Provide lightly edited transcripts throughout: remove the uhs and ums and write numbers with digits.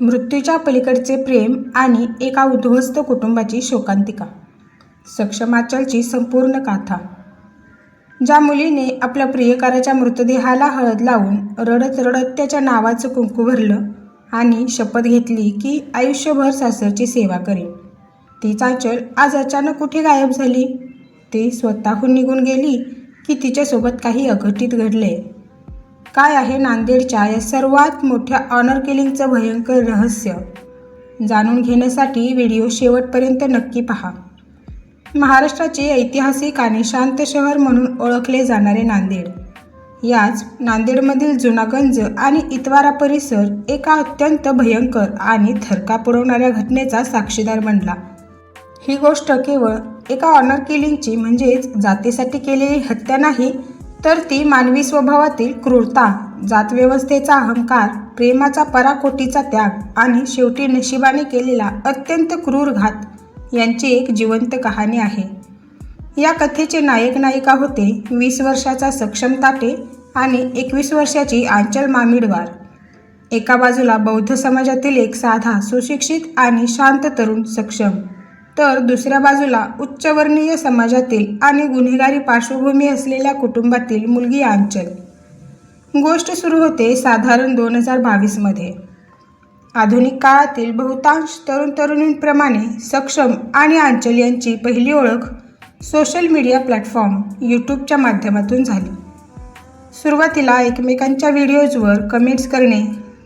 मृत्यूच्या पलीकडचे प्रेम आणि एका उद्ध्वस्त कुटुंबाची शोकांतिका. सक्षम आंचलची संपूर्ण गाथा. ज्या मुलीने आपल्या प्रियकराच्या मृतदेहाला हळद लावून रडत रडत त्याच्या नावाचं कुंकू भरलं आणि शपथ घेतली की आयुष्यभर सासरची सेवा करेन, तीच आंचल आज अचानक कुठे गायब झाली? ती स्वतःहून निघून गेली की तिच्यासोबत काही अघटित घडले? काय आहे नांदेडच्या या सर्वात मोठ्या ऑनर किलिंगचं भयंकर रहस्य? जाणून घेण्यासाठी व्हिडिओ शेवटपर्यंत नक्की पहा. महाराष्ट्राचे ऐतिहासिक आणि शांत शहर म्हणून ओळखले जाणारे नांदेड, याच नांदेडमधील जुनागंज आणि इतवारा परिसर एका अत्यंत भयंकर आणि थरकाप उडवणाऱ्या घटनेचा साक्षीदार बनला. ही गोष्ट केवळ एका ऑनर किलिंगची म्हणजेच जातीसाठी केलेली हत्या नाही, तर ती मानवी स्वभावातील क्रूरता, जातव्यवस्थेचा अहंकार, प्रेमाचा पराकोटीचा त्याग आणि शेवटी नशिबाने केलेला अत्यंत क्रूर घात यांची एक जिवंत कहाणी आहे. या कथेचे नायक नायिका होते 20 वर्षाचा सक्षम ताटे आणि 21 वर्षाची आंचल मामिडवार. एका बाजूला बौद्ध समाजातील एक साधा, सुशिक्षित आणि शांत तरुण सक्षम, तर दुसऱ्या बाजूला उच्चवर्णीय समाजातील आणि गुन्हेगारी पार्श्वभूमी असलेल्या कुटुंबातील मुलगी आंचल. गोष्ट सुरू होते साधारण 2022 मध्ये. आधुनिक काळातील बहुतांश तरुण तरुणींप्रमाणे सक्षम आणि आंचल यांची पहिली ओळख सोशल मीडिया प्लॅटफॉर्म यूट्यूबच्या माध्यमातून झाली. सुरुवातीला एकमेकांच्या व्हिडिओजवर कमेंट्स करणे,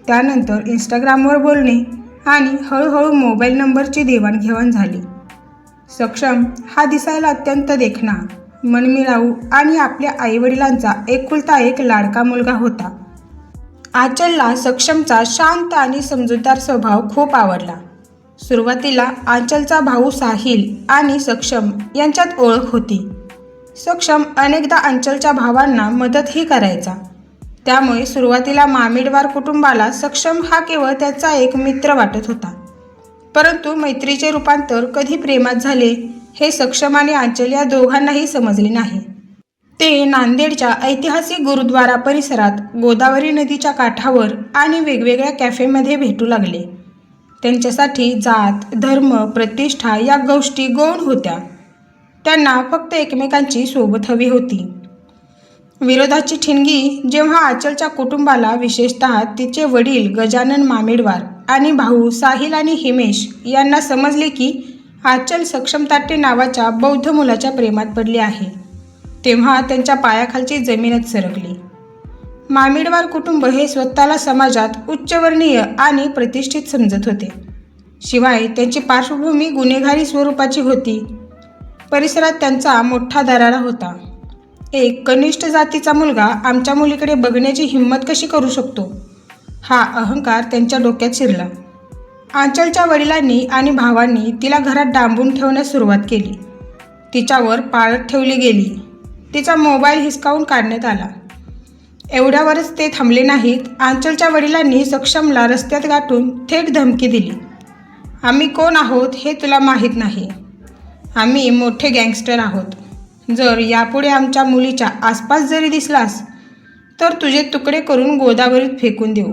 त्यानंतर इंस्टाग्रामवर बोलणे आणि हळूहळू मोबाईल नंबरची देवाणघेवाण झाली. सक्षम हा दिसायला अत्यंत देखणा, मनमिळाऊ आणि आपल्या आईवडिलांचा एकुलता एक लाडका मुलगा होता. आंचलला सक्षमचा शांत आणि समजूतदार स्वभाव खूप आवडला. सुरुवातीला आंचलचा भाऊ साहिल आणि सक्षम यांच्यात ओळख होती. सक्षम अनेकदा आंचलच्या भावांना मदतही करायचा, त्यामुळे सुरुवातीला मामिडवार कुटुंबाला सक्षम हा केवळ त्याचा एक मित्र वाटत होता. परंतु मैत्रीचे रूपांतर कधी प्रेमात झाले हे सक्षम आणि आंचल या दोघांनाही समजले नाही. ते नांदेडच्या ऐतिहासिक गुरुद्वारा परिसरात, गोदावरी नदीच्या काठावर आणि वेगवेगळ्या कॅफेमध्ये भेटू लागले. त्यांच्यासाठी जात, धर्म, प्रतिष्ठा या गोष्टी गौण होत्या. त्यांना फक्त एकमेकांची सोबत हवी होती. विरोधाची ठिणगी जेव्हा आंचलच्या कुटुंबाला, विशेषतः तिचे वडील गजानन मामिडवार आणि भाऊ साहिल आणि हिमेश यांना समजले की आंचल सक्षम ताटे नावाच्या बौद्ध मुलाच्या प्रेमात पडली आहे, तेव्हा त्यांच्या पायाखालची जमीनच सरकली. मामिडवार कुटुंब हे स्वतःला समाजात उच्चवर्णीय आणि प्रतिष्ठित समजत होते. शिवाय त्यांची पार्श्वभूमी गुन्हेगारी स्वरूपाची होती. परिसरात त्यांचा मोठा दरारा होता. एक कनिष्ठ जातीचा मुलगा आमच्या मुलीकडे बघण्याची हिंमत कशी करू शकतो, हा अहंकार त्यांच्या डोक्यात शिरला. आंचलच्या वडिलांनी आणि भावांनी तिला घरात डांबून ठेवण्यास सुरुवात केली. तिच्यावर पाळत ठेवली गेली. तिचा मोबाईल हिसकावून काढण्यात आला. एवढ्यावरच ते थांबले नाहीत. आंचलच्या वडिलांनी सक्षमला रस्त्यात गाठून थेट धमकी दिली, आम्ही कोण आहोत हे तुला माहीत नाही. आम्ही मोठे गँगस्टर आहोत. जर यापुढे आमच्या मुलीच्या आसपास जरी दिसलास तर तुझे तुकडे करून गोदावरीत फेकून देऊ.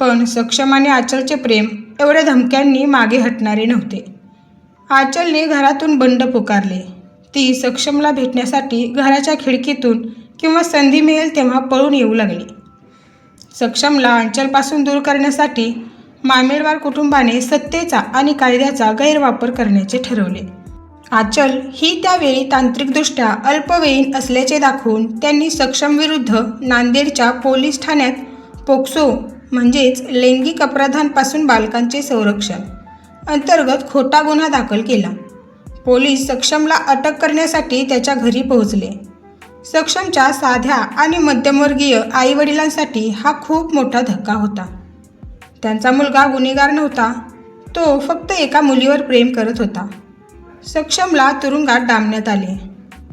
पण सक्षम आणि आंचलचे प्रेम एवढ्या धमक्यांनी मागे हटणारे नव्हते. आंचलने घरातून बंड पुकारले. ती सक्षमला भेटण्यासाठी घराच्या खिडकीतून किंवा संधी मिळेल तेव्हा पळून येऊ लागली. सक्षमला आंचलपासून दूर करण्यासाठी मामिडवार कुटुंबाने सत्तेचा आणि कायद्याचा गैरवापर करण्याचे ठरवले. आंचल ही त्यावेळी तांत्रिकदृष्ट्या अल्पवयीन असल्याचे दाखवून त्यांनी सक्षम विरुद्ध नांदेडच्या पोलीस ठाण्यात पोक्सो म्हणजेच लैंगिक अपराधांपासून बालकांचे संरक्षण अंतर्गत खोटा गुन्हा दाखल केला. पोलीस सक्षमला अटक करण्यासाठी त्याच्या घरी पोहोचले. सक्षमच्या साध्या आणि मध्यमवर्गीय आईवडिलांसाठी हा खूप मोठा धक्का होता. त्यांचा मुलगा गुन्हेगार नव्हता, तो फक्त एका मुलीवर प्रेम करत होता. सक्षमला तुरुंगात डांबण्यात आले.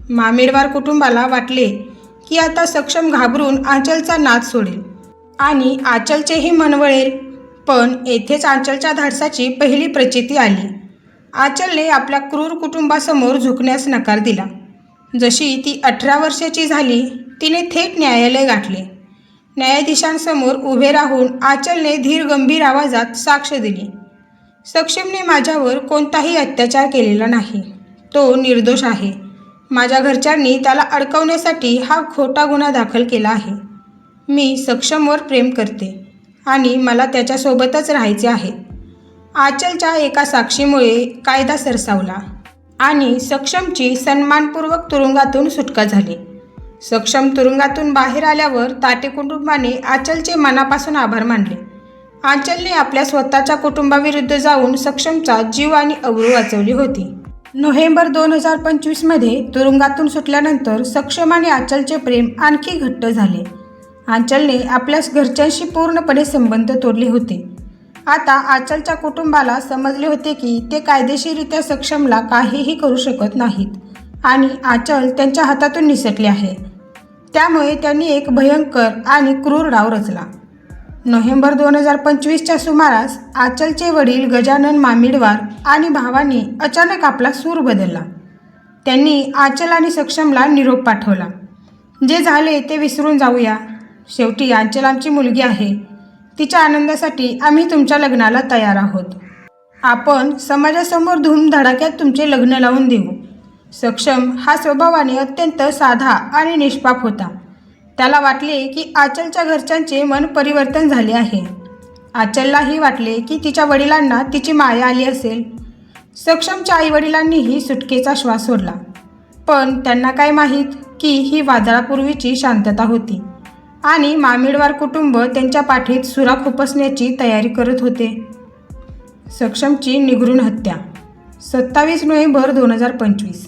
मामिडवार कुटुंबाला वाटले की आता सक्षम घाबरून आंचलचा नाद सोडेल आणि आंचलचेही मन वळेल. पण येथेच आंचलच्या धाडसाची पहिली प्रचिती आली. आंचलने आपल्या क्रूर कुटुंबासमोर झुकण्यास नकार दिला. जशी ती 18 वर्षाची झाली, तिने थेट न्यायालय गाठले. न्यायाधीशांसमोर उभे राहून आचलने धीर गंभीर आवाजात साक्ष दिली. सक्षमने माझ्यावर कोणताही अत्याचार केलेला नाही. तो निर्दोष आहे. माझ्या घरच्यांनी त्याला अडकवण्यासाठी हा खोटा गुन्हा दाखल केला आहे. मी सक्षमवर प्रेम करते आणि मला त्याच्यासोबतच राहायचे आहे. आचलच्या एका साक्षीमुळे कायदा सरसावला आणि सक्षमची सन्मानपूर्वक तुरुंगातून सुटका झाली. सक्षम तुरुंगातून बाहेर आल्यावर ताटे कुटुंबाने आचलचे मनापासून आभार मानले. आचलने आपल्या स्वतःच्या कुटुंबाविरुद्ध जाऊन सक्षमचा जीव आणि अब्रू वाचवली होती. नोव्हेंबर 2025मध्ये तुरुंगातून सुटल्यानंतर सक्षम आणि आचलचे प्रेम आणखी घट्ट झाले. आचलने आपल्या घरच्यांशी पूर्णपणे संबंध तोडले होते. आता आचलच्या कुटुंबाला समजले होते की ते कायदेशीररित्या सक्षमला काहीही करू शकत नाहीत आणि आचल त्यांच्या हातातून निसटले आहे. त्यामुळे त्यांनी एक भयंकर आणि क्रूर डाव रचला. नोव्हेंबर 2025च्या सुमारास आचलचे वडील गजानन मामिडवार आणि भावांनी अचानक आपला सूर बदलला. त्यांनी आचल आणि सक्षमला निरोप पाठवला. जे झाले ते विसरून जाऊया. शेवटी आचल आमची मुलगी आहे. तिच्या आनंदासाठी आम्ही तुमच्या लग्नाला तयार आहोत. आपण समाजासमोर धूमधडाक्यात तुमचे लग्न लावून देऊ. सक्षम हा स्वभावाने अत्यंत साधा आणि निष्पाप होता. त्याला वाटले की आचलच्या घरच्यांचे मन परिवर्तन झाले आहे. आचललाही वाटले की तिच्या वडिलांना तिची माया आली असेल. सक्षमच्या आईवडिलांनीही सुटकेचा श्वास सोडला. पण त्यांना काय माहीत की ही वादळापूर्वीची शांतता होती आणि मामिडवार कुटुंब त्यांच्या पाठीत सुरा खुपसण्याची तयारी करत होते. सक्षमची निगृण हत्या 27 नोव्हेंबर 2025.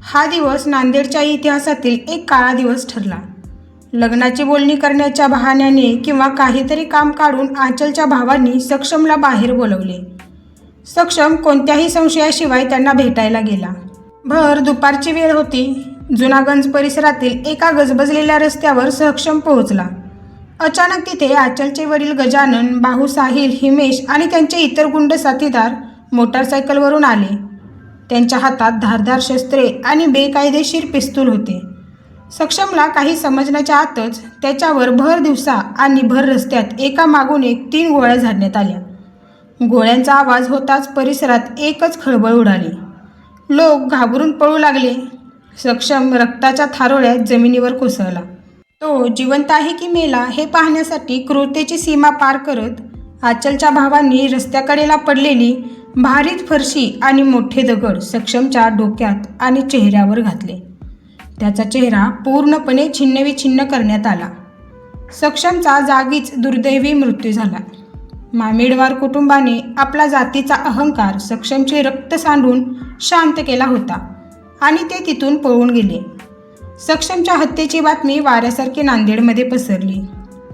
हा दिवस नांदेडच्या इतिहासातील एक काळा दिवस ठरला. लग्नाची बोलणी करण्याच्या बहाण्याने किंवा काहीतरी काम काढून आचलच्या भावांनी सक्षमला बाहेर बोलवले. सक्षम कोणत्याही संशयाशिवाय त्यांना भेटायला गेला. भर दुपारची वेळ होती. जुनागंज परिसरातील एका गजबजलेल्या रस्त्यावर सक्षम पोहोचला. अचानक तिथे आचलचे वडील गजानन, भाऊ साहिल, हिमेश आणि त्यांचे इतर गुंड साथीदार मोटारसायकलवरून आले. त्यांच्या हातात धारदार शस्त्रे आणि बेकायदेशीर पिस्तूल होते. सक्षमला काही समजण्याच्या आतच त्याच्यावर भर दिवसा आणि भर रस्त्यात एका मागून एक 3 गोळ्या झाडण्यात आल्या. गोळ्यांचा आवाज होताच परिसरात एकच खळबळ उडाली. लोक घाबरून पळू लागले. सक्षम रक्ताच्या थारोळ्यात जमिनीवर कोसळला. तो जिवंत आहे की मेला हे पाहण्यासाठी क्रूरतेची सीमा पार करत आचलच्या भावांनी रस्त्याकडेला पडलेली भारीत फरशी आणि मोठे दगड सक्षमच्या डोक्यात आणि चेहऱ्यावर घातले. त्याचा चेहरा पूर्णपणे छिन्नविछिन्न करण्यात आला. सक्षमचा जागीच दुर्दैवी मृत्यू झाला. मामिडवार कुटुंबाने आपला जातीचा अहंकार सक्षमचे रक्त सांडून शांत केला होता आणि ते तिथून पळून गेले. सक्षमच्या हत्येची बातमी वाऱ्यासारखी नांदेडमध्ये पसरली.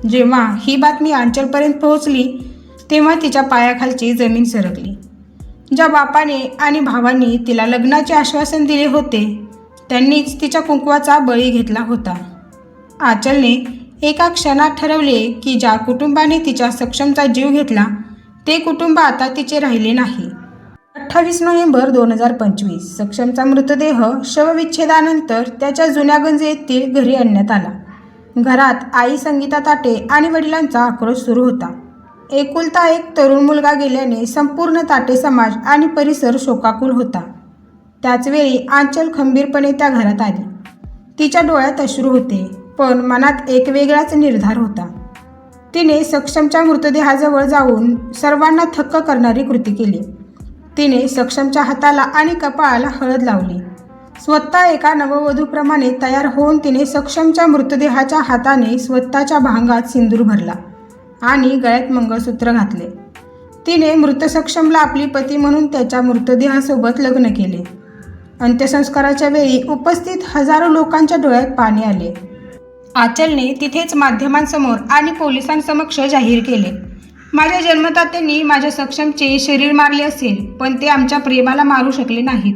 जेव्हा ही बातमी आचलपर्यंत पोहोचली तेव्हा तिच्या पायाखालची जमीन सरकली. ज्या बापाने आणि भावांनी तिला लग्नाचे आश्वासन दिले होते त्यांनीच तिच्या कुंकवाचा बळी घेतला होता. आचलने एका क्षणात ठरवले की ज्या कुटुंबाने तिच्या सक्षमचा जीव घेतला ते कुटुंब आता तिचे राहिले नाही. 28 नोव्हेंबर 2025 सक्षमचा मृतदेह शवविच्छेदानंतर त्याच्या जुन्यागंज येथील घरी आणण्यात आला. घरात आई संगीता ताटे आणि वडिलांचा आक्रोश सुरू होता. एकुलता एक तरुण मुलगा गेल्याने संपूर्ण ताटे समाज आणि परिसर शोकाकुल होता. त्याचवेळी आचल खंबीरपणे त्या घरात आली. तिच्या डोळ्यात अश्रू होते पण मनात एक वेगळाच निर्धार होता. तिने सक्षमच्या मृतदेहाजवळ जाऊन सर्वांना थक्क करणारी कृती केली. तिने सक्षमच्या हाताला आणि कपाळाला हळद लावली. स्वतः एका नववधूप्रमाणे तयार होऊन तिने सक्षमच्या मृतदेहाच्या हाताने स्वतःच्या भांगात सिंदूर भरला आणि गळ्यात मंगळसूत्र घातले. तिने मृत सक्षमला आपली पती म्हणून त्याच्या मृतदेहासोबत लग्न केले. अंत्यसंस्काराच्या वेळी उपस्थित हजारो लोकांच्या डोळ्यात पाणी आले. आचलने तिथेच माध्यमांसमोर आणि पोलिसांसमक्ष जाहीर केले, माझ्या जन्मदात्यांनी माझ्या सक्षमचे शरीर मारले असेल पण ते आमच्या प्रेमाला मारू शकले नाहीत.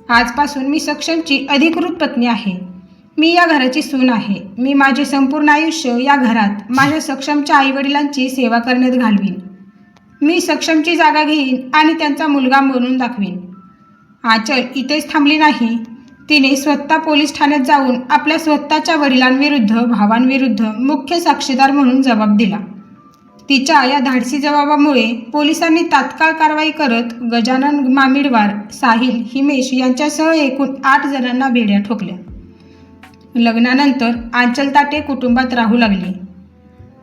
आजपासून मी सक्षमची अधिकृत पत्नी आहे. मी या घराची सून आहे. मी माझे संपूर्ण आयुष्य या घरात माझ्या सक्षमच्या आईवडिलांची सेवा करण्यात घालवीन. मी सक्षमची जागा घेईन आणि त्यांचा मुलगा म्हणून दाखवीन. आचल इथेच थांबली नाही. तिने स्वतः पोलीस ठाण्यात जाऊन आपल्या स्वतःच्या वडिलांविरुद्ध, भावांविरुद्ध मुख्य साक्षीदार म्हणून जबाब दिला. तिच्या या धाडसी जबाबामुळे पोलिसांनी तात्काळ कारवाई करत गजानन मामिडवार, साहिल, हिमेश यांच्यासह एकूण 8 जणांना बेड्या ठोकल्या. लग्नानंतर आंचल ताटे कुटुंबात राहू लागली.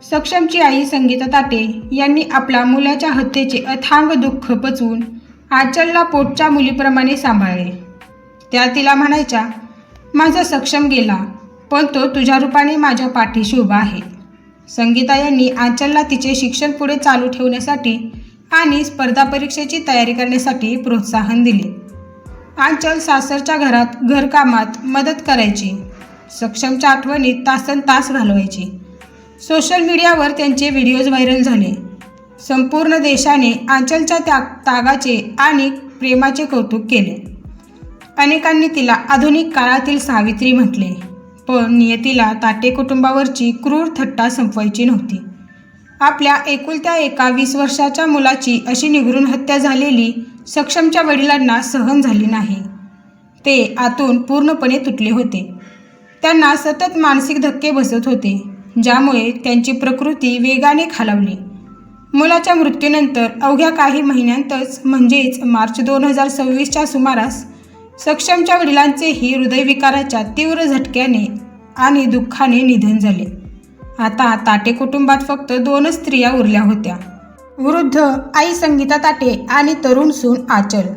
सक्षमची आई संगीता ताटे यांनी आपल्या मुलाच्या हत्येचे अथांग दुःख पचवून आंचलला पोटच्या मुलीप्रमाणे सांभाळले. त्या तिला म्हणायच्या, माझा सक्षम गेला, पण तो तुझ्या रूपाने माझ्या पाठीशी उभा आहे. संगीता यांनी आंचलला तिचे शिक्षण पुढे चालू ठेवण्यासाठी आणि स्पर्धा परीक्षेची तयारी करण्यासाठी प्रोत्साहन दिले. आंचल सासरच्या घरात घरकामात मदत करायची. सक्षमच्या आठवणीत तासनतास घालवायची. सोशल मीडियावर त्यांचे व्हिडिओज व्हायरल झाले. संपूर्ण देशाने आंचलच्या त्यागाचे आणि प्रेमाचे कौतुक केले. अनेकांनी तिला आधुनिक काळातील सावित्री म्हटले. पण नियतीला ताटे कुटुंबावरची क्रूर थट्टा संपवायची नव्हती. आपल्या एकुलत्या एका 20 वर्षाच्या मुलाची अशी निगून हत्या झालेली सक्षमच्या वडिलांना सहन झाली नाही. ते आतून पूर्णपणे तुटले होते. त्यांना सतत मानसिक धक्के बसत होते, ज्यामुळे त्यांची प्रकृती वेगाने खालावली. मुलाच्या मृत्यूनंतर अवघ्या काही महिन्यांतच म्हणजेच मार्च 2026च्या सुमारास सक्षमच्या वडिलांचेही हृदयविकाराच्या तीव्र झटक्याने आणि दुःखाने निधन झाले. आता ताटे कुटुंबात फक्त 2च स्त्रिया उरल्या होत्या. वृद्ध आई संगीता ताटे आणि तरुण सून आंचल.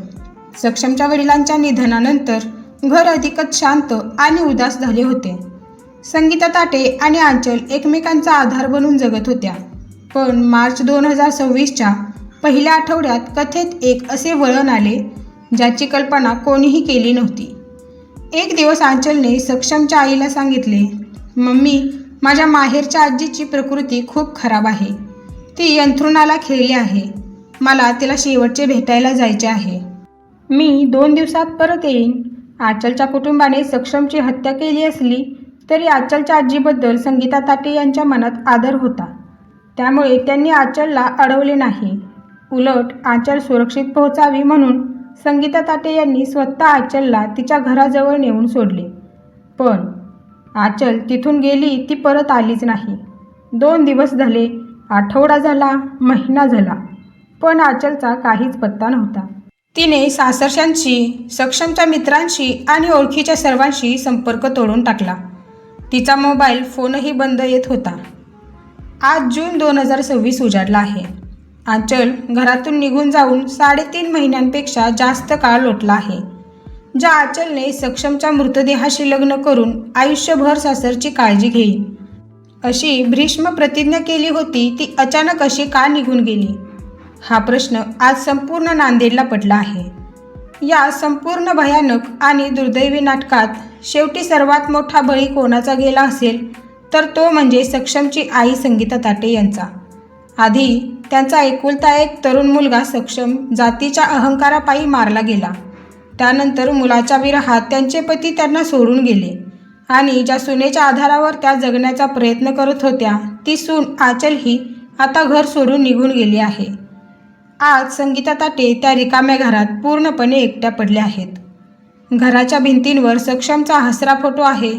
सक्षमच्या वडिलांच्या निधनानंतर घर अधिकच शांत आणि उदास झाले होते. संगीता ताटे आणि आंचल एकमेकांचा आधार बनून जगत होत्या. पण मार्च 2026च्या पहिल्या आठवड्यात कथेत एक असे वळण आले ज्याची कल्पना कोणीही केली नव्हती. एक दिवस आंचलने सक्षमच्या आईला सांगितले, मम्मी, माझ्या माहेरच्या आजीची प्रकृती खूप खराब आहे. ती अंथरुणाला खिळली आहे. मला तिला शेवटचे भेटायला जायचे आहे. मी 2 दिवसात परत येईन. आंचलच्या कुटुंबाने सक्षमची हत्या केली असली तरी आंचलच्या आजीबद्दल संगीता ताटे यांच्या मनात आदर होता. त्यामुळे त्यांनी आंचलला अडवले नाही. उलट आंचल सुरक्षित पोहोचावी म्हणून संगीता ताटे यांनी स्वतः आंचलला तिच्या घराजवळ नेऊन सोडले. पण आंचल तिथून गेली ती परत आलीच नाही. 2 दिवस झाले, आठवडा झाला, महिना झाला, पण आंचलचा काहीच पत्ता नव्हता. तिने सासरच्यांशी, सक्षमच्या मित्रांशी आणि ओळखीच्या सर्वांशी संपर्क तोडून टाकला. तिचा मोबाईल फोनही बंद येत होता. आज जून 2026 उजाडला आहे. आंचल घरातून निघून जाऊन 3.5 महिन्यांपेक्षा जास्त काळ लोटला आहे. ज्या आंचलने सक्षमच्या मृतदेहाशी लग्न करून आयुष्यभर सासरची काळजी घेईन अशी भीष्म प्रतिज्ञा केली होती, ती अचानक अशी का निघून गेली? हा प्रश्न आज संपूर्ण नांदेडला पडला आहे. या संपूर्ण भयानक आणि दुर्दैवी नाटकात शेवटी सर्वात मोठा बळी कोणाचा गेला असेल तर तो म्हणजे सक्षमची आई संगीता ताटे यांचा. आधी त्यांचा एकुलता एक तरुण मुलगा सक्षम जातीच्या अहंकारापायी मारला गेला. त्यानंतर मुलाच्या विरहात त्यांचे पती त्यांना सोडून गेले आणि ज्या सुनेच्या आधारावर त्या जगण्याचा प्रयत्न करत होत्या ती सून आंचल ही आता घर सोडून निघून गेली आहे. आज संगीता ताटे त्या रिकाम्या घरात पूर्णपणे एकट्या पडल्या आहेत. घराच्या भिंतींवर सक्षमचा हसरा फोटो आहे,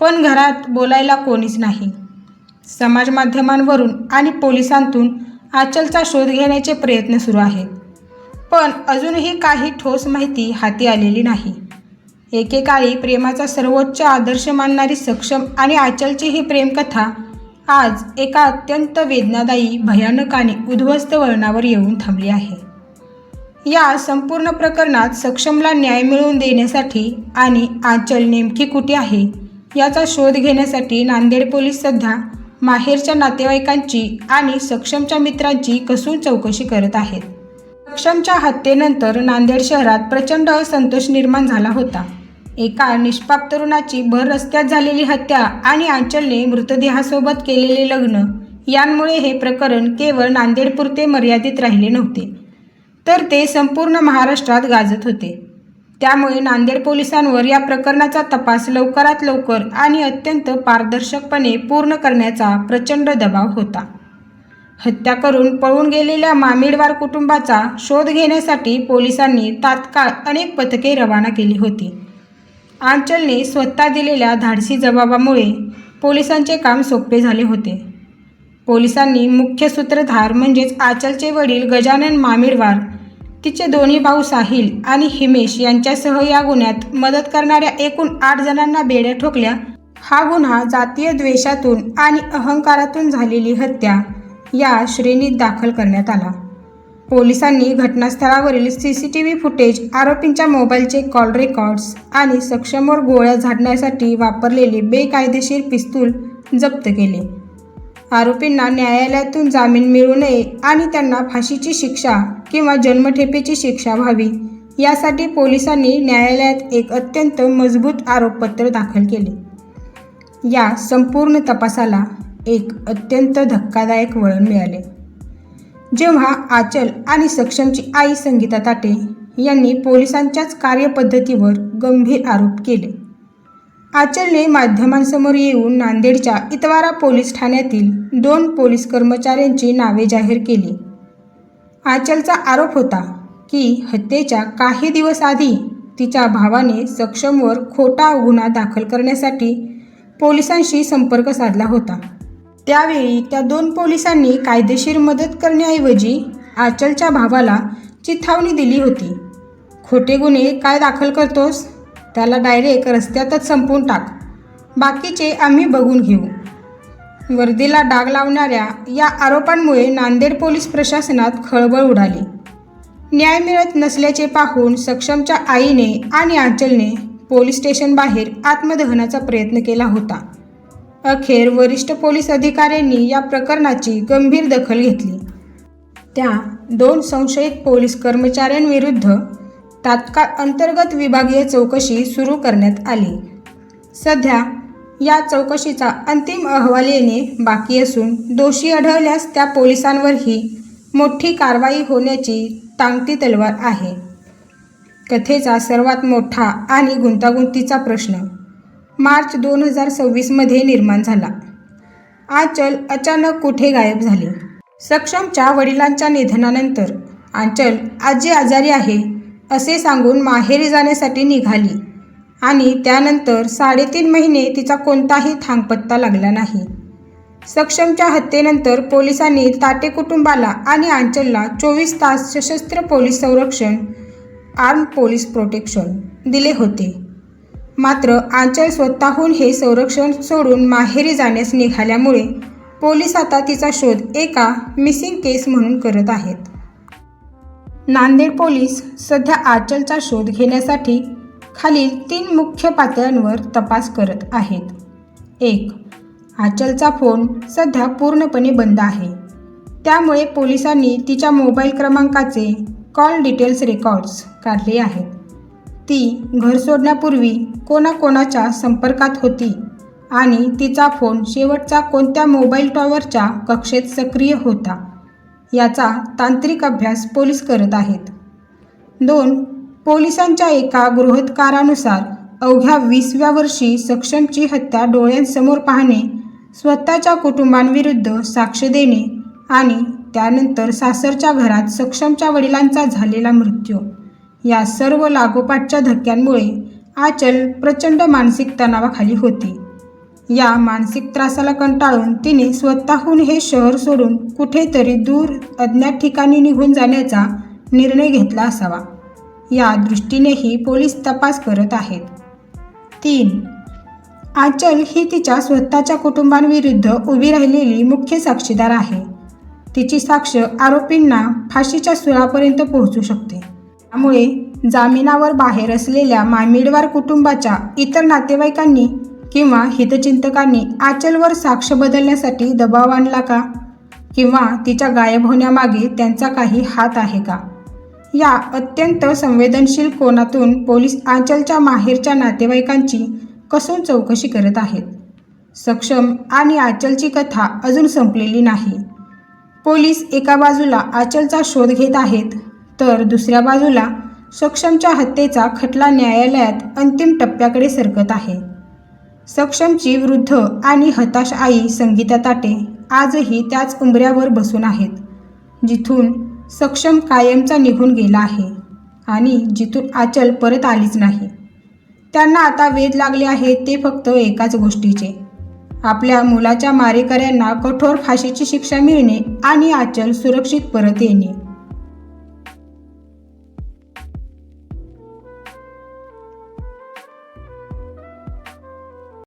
पण घरात बोलायला कोणीच नाही. समाज माध्यमांवरून आणि पोलिसांतून आंचलचा शोध घेण्याचे प्रयत्न सुरू आहेत, पण अजूनही काही ठोस माहिती हाती आलेली नाही. एकेकाळी प्रेमाचा सर्वोच्च आदर्श मानणारी सक्षम आणि आंचलची ही प्रेमकथा आज एका अत्यंत वेदनादायी, भयानक आणि उद्ध्वस्त वळणावर येऊन थांबली आहे. या संपूर्ण प्रकरणात सक्षमला न्याय मिळवून देण्यासाठी आणि आंचल नेमकी कुठे आहे याचा शोध घेण्यासाठी नांदेड पोलीस सध्या माहेरच्या नातेवाईकांची आणि सक्षमच्या मित्रांची कसून चौकशी करत आहेत. सक्षमच्या हत्येनंतर नांदेड शहरात प्रचंड असंतोष निर्माण झाला होता. एका निष्पाप तरुणाची भर रस्त्यात झालेली हत्या आणि आंचलने मृतदेहासोबत केलेले लग्न यांमुळे हे प्रकरण केवळ नांदेडपुरते मर्यादित राहिले नव्हते, तर ते संपूर्ण महाराष्ट्रात गाजत होते. त्यामुळे नांदेड पोलिसांवर या प्रकरणाचा तपास लवकरात लवकर आणि अत्यंत पारदर्शकपणे पूर्ण करण्याचा प्रचंड दबाव होता. हत्या करून पळून गेलेल्या मामिडवार कुटुंबाचा शोध घेण्यासाठी पोलिसांनी तात्काळ अनेक पथके रवाना केली होती. आंचलने स्वतः दिलेल्या धाडसी जबाबामुळे पोलिसांचे काम सोपे झाले होते. पोलिसांनी मुख्य सूत्रधार म्हणजेच आंचलचे वडील गजानन मामिडवार, तिचे दोन्ही भाऊ साहिल आणि हिमेश यांच्यासह या गुन्ह्यात मदत करणाऱ्या एकूण 8 जणांना बेड्या ठोकल्या. हा गुन्हा जातीय द्वेषातून आणि अहंकारातून झालेली हत्या या श्रेणीत दाखल करण्यात आला. पोलिसांनी घटनास्थळावरील CCTV फुटेज, आरोपींच्या मोबाईलचे कॉल रेकॉर्ड्स आणि सक्षमवर गोळ्या झाडण्यासाठी वापरलेले बेकायदेशीर पिस्तूल जप्त केले. आरोपींना न्यायालयातून जामीन मिळू नये आणि त्यांना फाशीची शिक्षा किंवा जन्मठेपेची शिक्षा व्हावी यासाठी पोलिसांनी न्यायालयात एक अत्यंत मजबूत आरोपपत्र दाखल केले. या संपूर्ण तपासाला एक अत्यंत धक्कादायक वळण मिळाले जेव्हा आंचल आणि सक्षमची आई संगीता ताटे यांनी पोलिसांच्याच कार्यपद्धतीवर गंभीर आरोप केले. आंचलने माध्यमांसमोर येऊन नांदेडच्या इतवारा पोलीस ठाण्यातील 2 पोलीस कर्मचाऱ्यांची नावे जाहीर केली. आंचलचा आरोप होता की हत्येच्या काही दिवस आधी तिच्या भावाने सक्षमवर खोटा गुन्हा दाखल करण्यासाठी पोलिसांशी संपर्क साधला होता. त्यावेळी त्या 2 पोलिसांनी कायदेशीर मदत करण्याऐवजी आंचलच्या भावाला चिथावणी दिली होती. खोटे गुन्हे काय दाखल करतोस, त्याला डायरेक्ट रस्त्यातच संपवून टाक, बाकीचे आम्ही बघून घेऊ. वर्दीला डाग लावणाऱ्या या आरोपांमुळे नांदेड पोलीस प्रशासनात खळबळ उडाली. न्याय मिळत नसल्याचे पाहून सक्षमच्या आईने आणि आंचलने पोलीस स्टेशनबाहेर आत्मदहनाचा प्रयत्न केला होता. अखेर वरिष्ठ पोलीस अधिकाऱ्यांनी या प्रकरणाची गंभीर दखल घेतली. त्या 2 संशयित पोलीस कर्मचाऱ्यांविरुद्ध तात्काळ अंतर्गत विभागीय चौकशी सुरू करण्यात आली. सध्या या चौकशीचा अंतिम अहवाल येणे बाकी असून दोषी आढळल्यास त्या पोलिसांवरही मोठी कारवाई होण्याची टांगती तलवार आहे. कथेचा सर्वात मोठा आणि गुंतागुंतीचा प्रश्न मार्च 2026 मध्ये निर्माण झाला. आंचल अचानक कुठे गायब झाली? सक्षमच्या वडिलांच्या निधनानंतर आंचल आजी आजारी आहे असे सांगून माहेरी जाण्यासाठी निघाली आणि त्यानंतर 3.5 महिने तिचा कोणताही थांगपत्ता लागला नाही. सक्षमच्या हत्येनंतर पोलिसांनी ताटे कुटुंबाला आणि आंचलला 24 तास सशस्त्र पोलीस संरक्षण आर्म्ड पोलीस प्रोटेक्शन दिले होते. मात्र आंचल स्वतःहून हे संरक्षण सोडून माहेरी जाण्यास निघाल्यामुळे पोलीस आता तिचा शोध एका मिसिंग केस म्हणून करत आहेत. नांदेड पोलीस सध्या आंचलचा शोध घेण्यासाठी खालील 3 मुख्य पातळ्यांवर तपास करत आहेत. 1. आंचलचा फोन सध्या पूर्णपणे बंद आहे, त्यामुळे पोलिसांनी तिच्या मोबाईल क्रमांकाचे कॉल डिटेल्स रेकॉर्ड्स काढले आहेत. ती घर सोडण्यापूर्वी कोणाकोणाच्या संपर्कात होती आणि तिचा फोन शेवटचा कोणत्या मोबाईल टॉवरच्या कक्षेत सक्रिय होता याचा तांत्रिक अभ्यास पोलीस करत आहेत. 2. पोलिसांच्या एका गृहोत्कारानुसार अवघ्या 20व्या वर्षी सक्षमची हत्या डोळ्यांसमोर पाहणे, स्वतःच्या कुटुंबांविरुद्ध साक्ष देणे आणि त्यानंतर सासरच्या घरात सक्षमच्या वडिलांचा झालेला मृत्यू या सर्व लागोपाठच्या धक्क्यांमुळे आंचल प्रचंड मानसिक तणावाखाली होती. या मानसिक त्रासाला कंटाळून तिने स्वतःहून हे शहर सोडून कुठेतरी दूर अज्ञात ठिकाणी निघून जाण्याचा निर्णय घेतला असावा. या दृष्टीनेही पोलीस तपास करत आहेत. 3. आंचल ही तिच्या स्वतःच्या कुटुंबांविरुद्ध उभी राहिलेली मुख्य साक्षीदार आहे. तिची साक्ष आरोपींना फाशीच्या सुळापर्यंत पोहोचू शकते. त्यामुळे जामिनावर बाहेर असलेल्या मामिडवार कुटुंबाच्या इतर नातेवाईकांनी किंवा हितचिंतकांनी आंचलवर साक्ष बदलण्यासाठी दबाव आणला का? किंवा तिच्या गायब होण्यामागे त्यांचा काही हात आहे का? या अत्यंत संवेदनशील कोनातून पोलीस आंचलच्या माहेरच्या नातेवाईकांची कसून चौकशी करत आहेत. सक्षम आणि आंचलची कथा अजून संपलेली नाही. पोलीस एका बाजूला आंचलचा शोध घेत आहेत तर दुसऱ्या बाजूला सक्षमच्या हत्येचा खटला न्यायालयात अंतिम टप्प्याकडे सरकत आहे. सक्षमची वृद्ध आणि हताश आई संगीता ताटे आजही त्याच उंबऱ्यावर बसून आहेत, जिथून सक्षम कायमचा निघून गेला आहे आणि जिथून आंचल परत आलीच नाही. त्यांना आता वेध लागले आहेत ते फक्त एकाच गोष्टीचे, आपल्या मुलाच्या मारेकऱ्यांना कठोर फाशीची शिक्षा मिळणे आणि आचल सुरक्षित परत येणे.